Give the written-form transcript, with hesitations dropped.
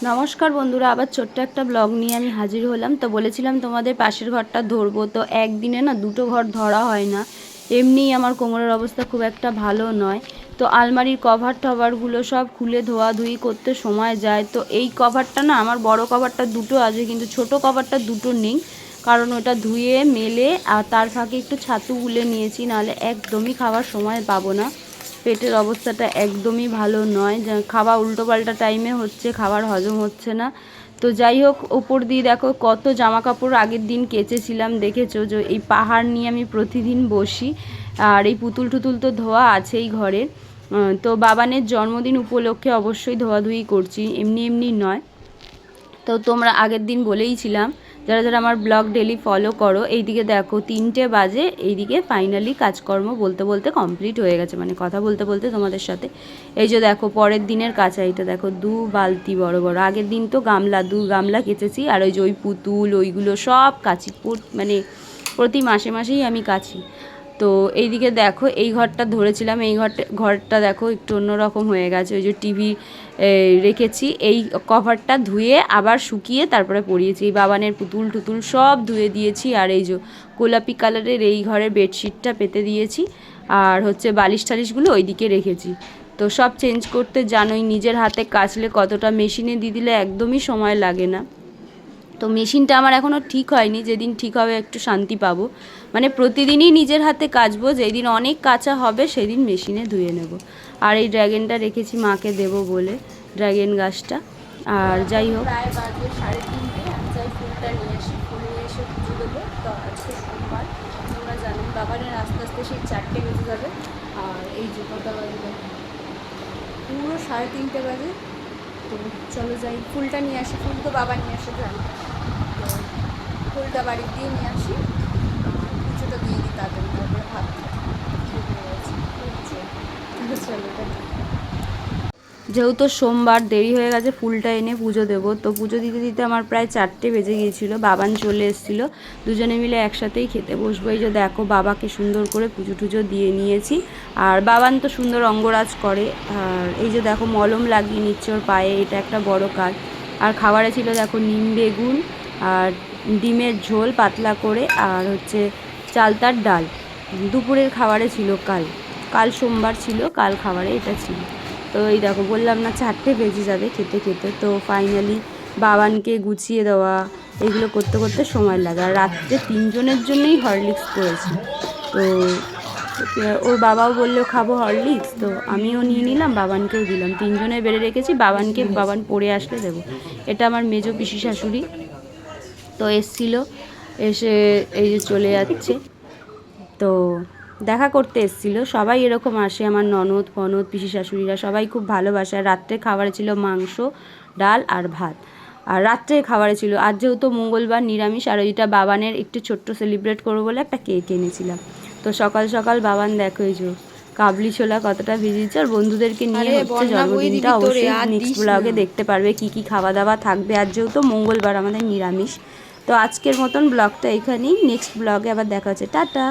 নমস্কার বন্ধুরা, আবার ছোট্ট একটা ব্লগ নিয়ে আমি হাজির হলাম। তো বলেছিলাম তোমাদের পাশের ঘরটা ধরবো, তো একদিনে না দুটো ঘর ধরা হয় না। এমনিই আমার কোমরের অবস্থা খুব একটা ভালো নয়। তো আলমারির কভার টভারগুলো সব খুলে ধোয়াধুয়ি করতে সময় যায়। তো এই কভারটা না, আমার বড় কভারটা দুটো আছে, কিন্তু ছোট কভারটা দুটো নেই। কারণ ওটা ধুয়ে মেলে আর তার ফাঁকে একটু ছাতু গুলে নিয়েছি, নাহলে একদমই খাওয়ার সময় পাবো না। পেটের অবস্থাটা একদমই ভালো নয়, খাওয়া উল্টোপাল্টা টাইমে হচ্ছে, খাবার হজম হচ্ছে না। তো যাই হোক, ওপর দিয়ে দেখো কত জামা কাপড় আগের দিন কেচেছিলাম, দেখেছো যে এই পাহাড় নিয়ে আমি প্রতিদিন বসি। আর এই পুতুল টুতুল তো ধোয়া আছেই ঘরে। তো বাবানের জন্মদিন উপলক্ষে অবশ্যই ধোয়াধুয়ি করছি, এমনি এমনি নয়। তো তোমরা আগের দিন বলেইছিলাম, যারা যারা আমার ব্লগ ডেলি ফলো করো। এইদিকে দেখো 3টে বাজে, এইদিকে ফাইনালি কাজকর্ম বলতে বলতে কমপ্লিট হয়ে গেছে, মানে কথা বলতে বলতে তোমাদের সাথে। এই যে দেখো পরের দিনের কাঁচা, এইটা দেখো 2 বালতি বড় বড়। আগের দিন তো গামলা 2 গামলা কেচেছি, আর ওই যে ওই পুতুল ওইগুলো সব কাচি, মানে প্রতি মাসে মাসেই আমি কাচি। তো এইদিকে দেখো এই ঘরটা ধরেছিলাম, এই ঘরটা দেখো একটু অন্যরকম হয়ে গেছে। ওই যে টিভি রেখেছি, এই কভারটা ধুয়ে আবার শুকিয়ে তারপরে পরিয়েছি। এই বাবানের পুতুল টুতুল সব ধুয়ে দিয়েছি। আর এই যে গোলাপি কালারের এই ঘরের বেডশিটটা পেতে দিয়েছি। আর হচ্ছে বালিশ টালিশগুলো ওইদিকে রেখেছি। তো সব চেঞ্জ করতে জানোই, নিজের হাতে কাচলে কতটা, মেশিনে দিয়ে দিলে একদমই সময় লাগে না। তো মেশিনটা আমার এখনও ঠিক হয়নি, যেদিন ঠিক হবে একটু শান্তি পাবো। মানে প্রতিদিনই নিজের হাতে কাচবো, যেদিন অনেক কাচা হবে সেদিন মেশিনে ধুয়ে নেব। আর এই ড্র্যাগনটা রেখেছি মাকে দেব বলে, ড্র্যাগন গাছটা। আর যাই হোক, প্রায় বাজে 3:30, আমি যাই ফুলটা নিয়ে আসি, ফুল নিয়ে এসে পুজো দেবো। তো আজকে সোমবার, তোমরা জানেন বাবানের আস্তে আস্তে সেই 4টে বেজে যাবে। আর এই যে কটা বাজে, পুরো 3:30 বাজে। তো চলো যাই ফুলটা নিয়ে আসি, ফুল তো বাবা নিয়ে আসে জানি। তো ফুলটা বাড়ির দিয়ে নিয়ে আসি, পুজোটা দিয়ে দিই তাড়াতাড়ি, তারপরে ভাত চলো। যেহেতু সোমবার দেরি হয়ে গেছে, ফুলটা এনে পুজো দেবো। তো পুজো দিতে দিতে আমার প্রায় 4টে বেজে গিয়েছিলো। বাবান চলে এসেছিলো, দুজনে মিলে একসাথেই খেতে বসবো। এই যে দেখো বাবাকে সুন্দর করে পুজো টুজো দিয়ে নিয়েছি। আর বাবান তো সুন্দর অঙ্গরাজ করে। আর এই যে দেখো মলম লাগিয়ে নিচ্ছে ওর পায়ে, এটা একটা বড় কাজ। আর খাবারে ছিল দেখো নিম বেগুন আর ডিমের ঝোল পাতলা করে, আর হচ্ছে চালতার ডাল। দুপুরের খাবারে ছিল কাল সোমবার ছিল, কাল খাবারে এটা ছিল। তো এই দেখো বললাম না 4টে বেজে যাবে খেতে খেতে। তো ফাইনালি বাবানকে গুছিয়ে দেওয়া, এগুলো করতে করতে সময় লাগে। আর রাত্রে 3 জনের জন্যই হরলিক্স করেছি। তো ওর বাবাও বললো খাবো হরলিক্স, তো আমিও নিয়ে নিলাম, বাবানকেও দিলাম। 3 জনের বেড়ে রেখেছি, বাবান পড়ে আসলে দেবো। এটা আমার মেজো পিসি শাশুড়ি, তো এসছিলো, এসে এই যে চলে যাচ্ছে। তো দেখা করতে এসেছিলো, সবাই এরকম আসে, আমার ননদ ফনদ পিসি শাশুড়িরা সবাই খুব ভালোবাসে। আর রাত্রে খাবারে ছিল মাংস, ডাল আর ভাত। আর রাত্রে খাবারে ছিল, আজ যেহেতু মঙ্গলবার নিরামিষ, আর ওইটা বাবানের একটু ছোট্ট সেলিব্রেট করবো বলে একটা কেক এনেছিলাম। তো সকাল সকাল বাবান দেখো এই যে কাবলি ছোলা কতটা ভিজিয়েছে, আর বন্ধুদেরকে নিয়ে হচ্ছে জন্মদিনটা। অবশ্যই নেক্সট ব্লগে দেখতে পারবে কি কি খাওয়া দাওয়া থাকবে। আর যেহেতু মঙ্গলবার আমাদের নিরামিষ। তো আজকের মতন ব্লগটা এখানেই, নেক্সট ব্লগে আবার দেখা হচ্ছে, টাটা।